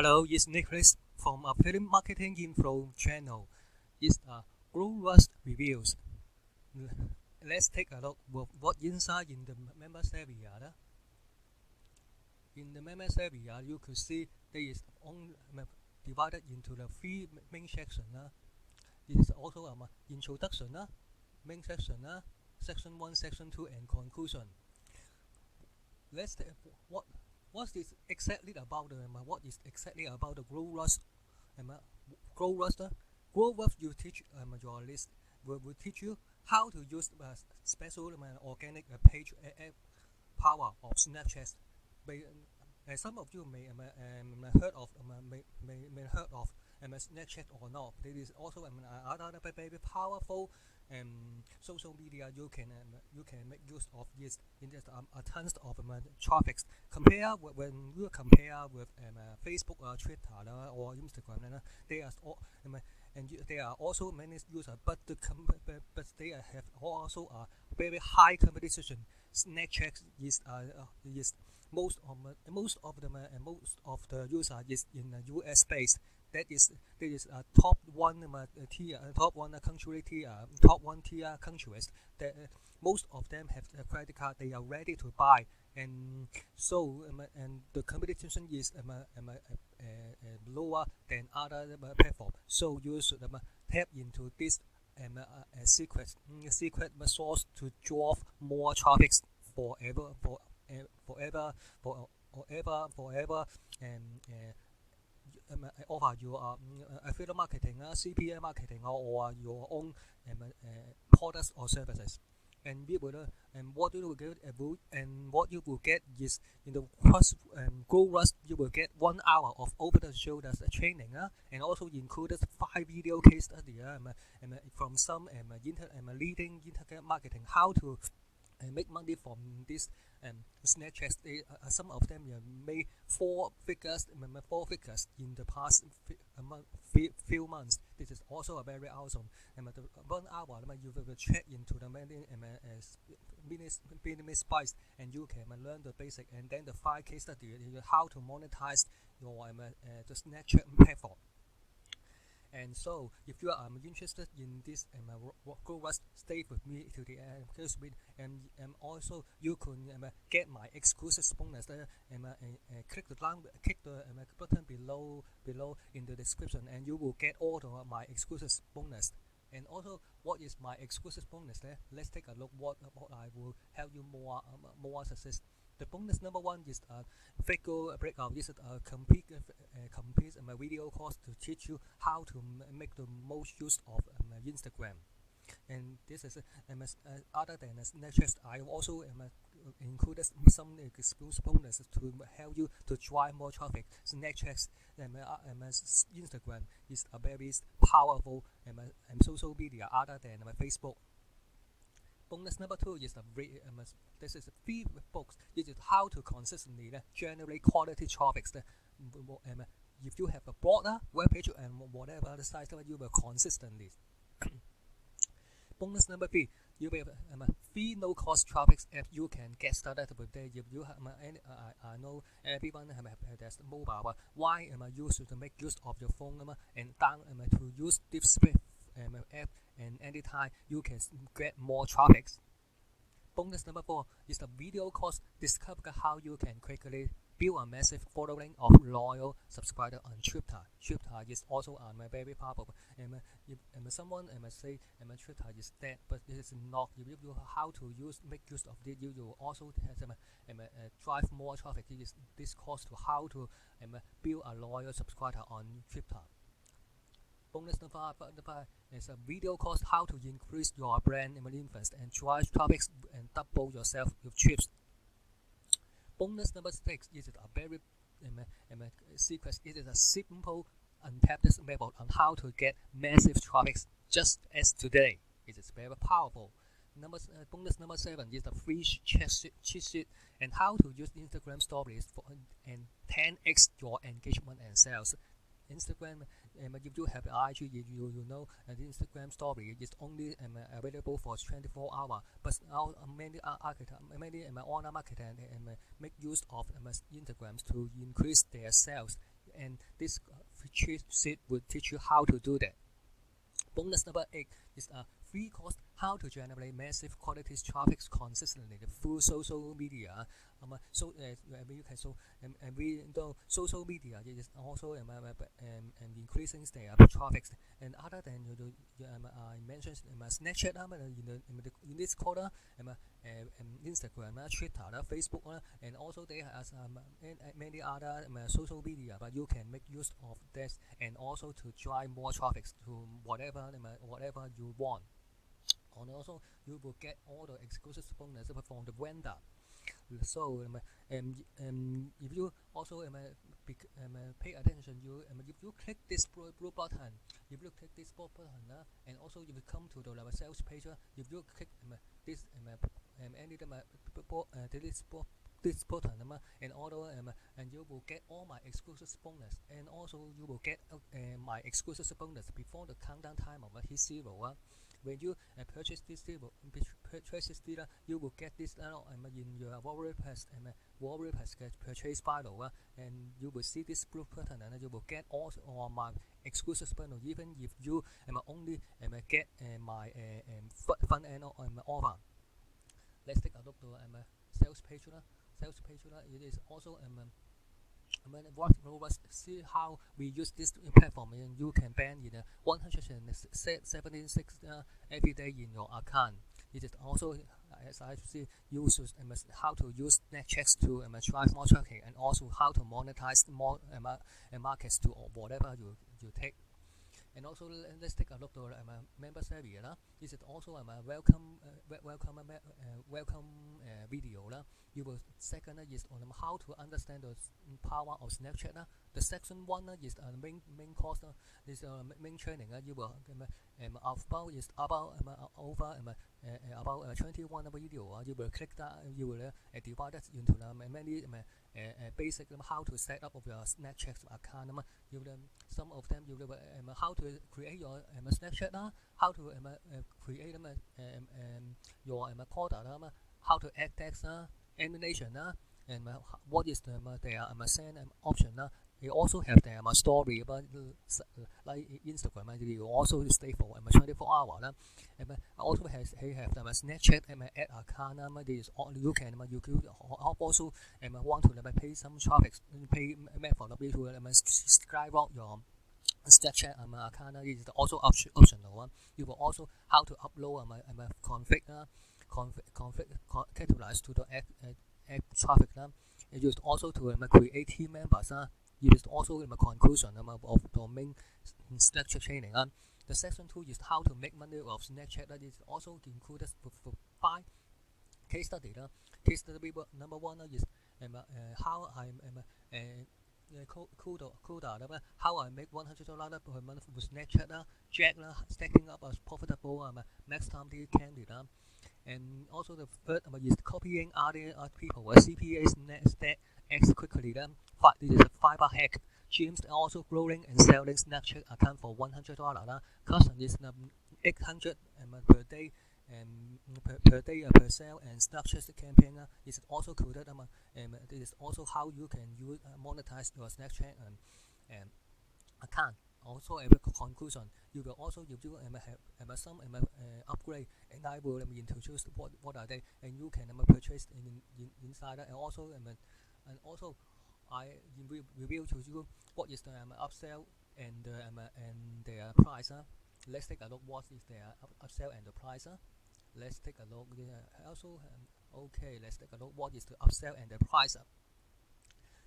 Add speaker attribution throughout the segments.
Speaker 1: Hello, it's Nicholas from a Film Marketing Info channel. It's Grow Rust Reviews. Let's take a look at what inside in the members area. In the members area, you could see there is only divided into the three main sections. This is also introduction, main section, section 1, section 2, and conclusion. Let's take what is exactly about what is exactly about the Grow Rust? Grow Rust. Grow Rust you teach your list will teach you how to use special organic page power of Snapchat. Some of you may heard of may heard of Snapchat or not. It is also another very powerful social media you can make use of this in just a tons of traffic. Compare when you compare with Facebook or Twitter or Instagram, they are all and there are also many users, but they have also a very high competition. Snapchat is most of the users is in the US based. That is top one tier, top one country tier, top one tier countries. That most of them have a credit card. They are ready to buy, and so and the competition is lower than other platforms. So you should tap into this secret source to draw more traffic forever, and offer your affiliate marketing, CPA marketing, or your own products or services. And what you will get, and what you will get is in the Grow Rust. You will get 1 hour of over-the-shoulder training, and also included 5 video case study from some leading internet marketing how to make money from this Snapchat. Some of them made four figures in the past few months. This is also a very awesome. The 1 hour you will check into the mini spice, and you can learn the basic, and then the 5 case study how to monetize your the Snapchat platform. And so, if you are interested in this Grow Rust, stay with me to the end. And also you can get my exclusive bonus. Click the button below in the description, and you will get all of my exclusive bonus. And also, what is my exclusive bonus? Let's take a look what I will help you more success. The bonus number 1 is a figure breakout. This is a complete video course to teach you how to make the most use of Instagram. And this is other than Snapchat, I also included some exclusive bonuses to help you to drive more traffic. Snapchat Instagram is a very powerful social media other than Facebook. Bonus number 2 is this is 3 books. This is how to consistently generate quality traffic. If you have a broader web page and whatever the size, you will consistently. Bonus number 3, you will have 3 no-cost traffic apps you can get started with. If you have I know everyone has mobile, but why you should make use of your phone and down to use this app, and anytime you can get more traffic. Bonus number 4 is the video course. Discover how you can quickly build a massive following of loyal subscribers on Twitter. Twitter is also very powerful. If someone say Twitter is dead, but it is not. If you how to make use of it, you will also have drive more traffic. This course to how to build a loyal subscriber on Twitter. Bonus number 5 is a video course how to increase your brand influence and drive traffic and double yourself with trips. Bonus number 6 is a very secret. It is a simple, untapped method on how to get massive traffic just as today. It is very powerful. Bonus number 7 is the free cheat sheet and how to use Instagram stories and 10x your engagement and sales. Instagram, if you have IG, you know the Instagram story is only available for 24 hours. But now many online marketers make use of Instagrams to increase their sales and this cheat sheet will teach you how to do that. Bonus number 8 is a free course how to generate massive quality traffic consistently through social media. You can and we know social media is also increasing their traffic. And other than I mentioned Snapchat in this quarter, Instagram, Twitter, Facebook, and also they have many other social media, but you can make use of this and also to drive more traffic to whatever you want. And also you will get all the exclusive bonus from the vendor. So if you also pay attention, if you click this blue button, and also if you come to the sales page, if you click this this button, and also and you will get all my exclusive bonus, and also you will get my exclusive bonus before the countdown time of hit 0. When you purchase this deal, you will get this in your WordPress purchase file, and you will see this blue button, and you will get all my exclusive bonus, even if you only get my front end offer. Let's take a look to sales page. It is also see how we use this platform, and you can ban in 176 every day in your account. It is also, as I see, how to use Snapchat to drive more traffic, and also how to monetize more markets to whatever you take. And also let's take a look at members area. This is also a welcome video. You will second is on how to understand the power of Snapchat. The section 1 is main course. This main training. You will about is about over about 21 video. You will click that. You will divide it into many basic how to set up of your Snapchat account. You will, some of them you will how to create your Snapchat, how to create your product, how to add text, animation, and what is their send option. They also have their story about like Instagram. You also stay for 24 hours. Also he have the Snapchat ad account. This you can also want to pay some traffic, pay method to skyrocket your Snapchat account. Is also optional. You will also how to upload config categorize to the ad traffic. You also to create team members. It is also in the conclusion of the main Snapchat training. The section 2 is how to make money of Snapchat. That is also included for 5 case study. Case study number 1 is how I how I make $100 per month with Snapchat. Jack stacking up a profitable max time candidate. And also the third is copying other people CPAs stack X quickly. This is a fiber hack. James also growing and selling Snapchat account for $100. Cost is 800 per day per sale, and Snapchat campaign is also included. This is also how you can use monetize your Snapchat account. Also, a conclusion, you will also if you have some upgrade, and I will introduce what are they, and you can purchase inside, and also I reveal to you what is the upsell and their price. Let's take a look what is their upsell and the price. Let's take a look. Also, okay, let's take a look what is the upsell and the price.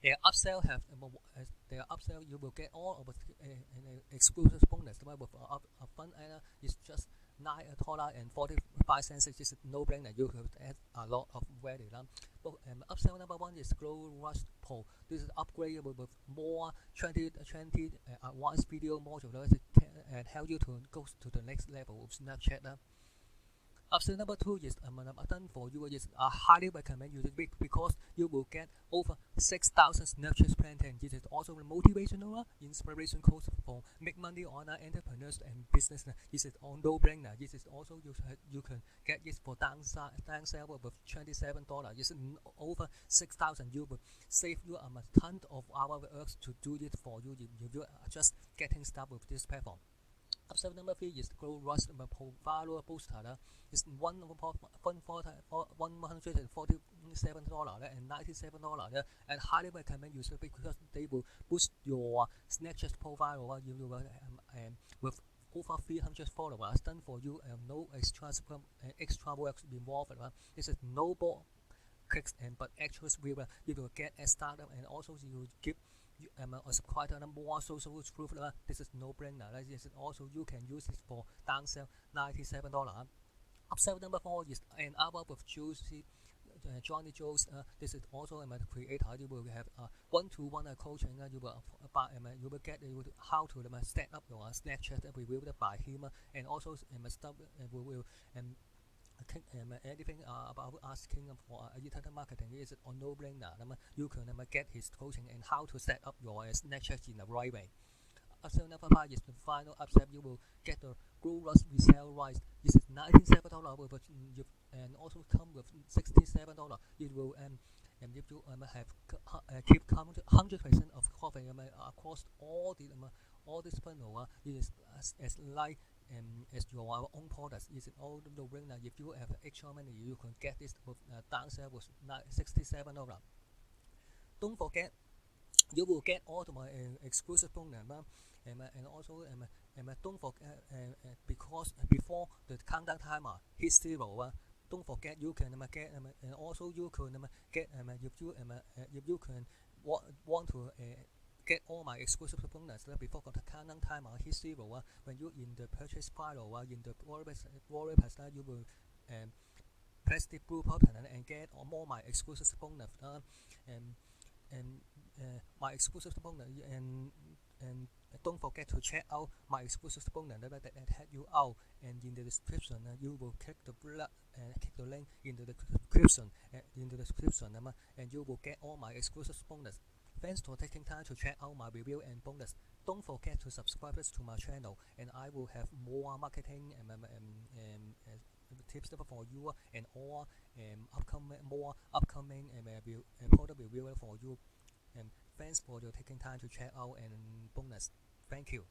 Speaker 1: Their upsell you will get all of exclusive bonus. With a fund is just $9.45. It's no brainer. You could add a lot of value. But upsell number 1 is Glow Rush Pro. This is upgradable with more 20 advanced video modules and help you to go to the next level with Snapchat. Option number 2 is done for you is I highly recommend you to be because you will get over 6,000 Snapchat planting. This is also a motivational inspiration course for make money online entrepreneurs and business. This is on no brainer. This is also you can get this for down sale with $27. This is over 6,000. You will save you a ton of hours to do it for you if you are just getting started with this platform. Option number 3 is Grow Rush Follower Booster. It's $147.97 and highly recommend you because they will boost your Snapchat profile you will, with over 300 followers done for you and no extra work involved. This is no more clicks but actual you will get a startup and also you will give a subscriber more social proof. This is no brainer. This is also you can use it for downsell $97. Upsell number 4 is an hour with Juicy Johnny Joes. This is also a creator. You will have one-to-one coaching. You will get how to set up your Snapchat reviewed by him, and also stuff will anything about asking for internet marketing is on no brainer. You can get his coaching and how to set up your Snapchat in the right way. Upsell number 5 is the final upsell. You will get the Grow Rush resale rights. This is $97 and also come with $67. It will and if you have keep 100% of coffee across all this funnel, it is as like as your own products. Is all no brainer. If you have extra money, you can get this with downsell with $67. Don't forget, you will get all the exclusive bonus, and also don't forget because before the countdown timer hits 0, don't forget you can get and also you can get if you can want to get all my exclusive bonus before the countdown timer hits 0. When you in the purchase file in the WordPress, you will press the blue button and get all my exclusive bonus and my exclusive bonus and don't forget to check out my exclusive bonus that help you out, and in the description you will click the link in the description and you will get all my exclusive bonus. Thanks for taking time to check out my review and bonus. Don't forget to subscribe to my channel, and I will have more marketing tips for you and all upcoming product review for you. And thanks for your taking time to check out and bonus. Thank you.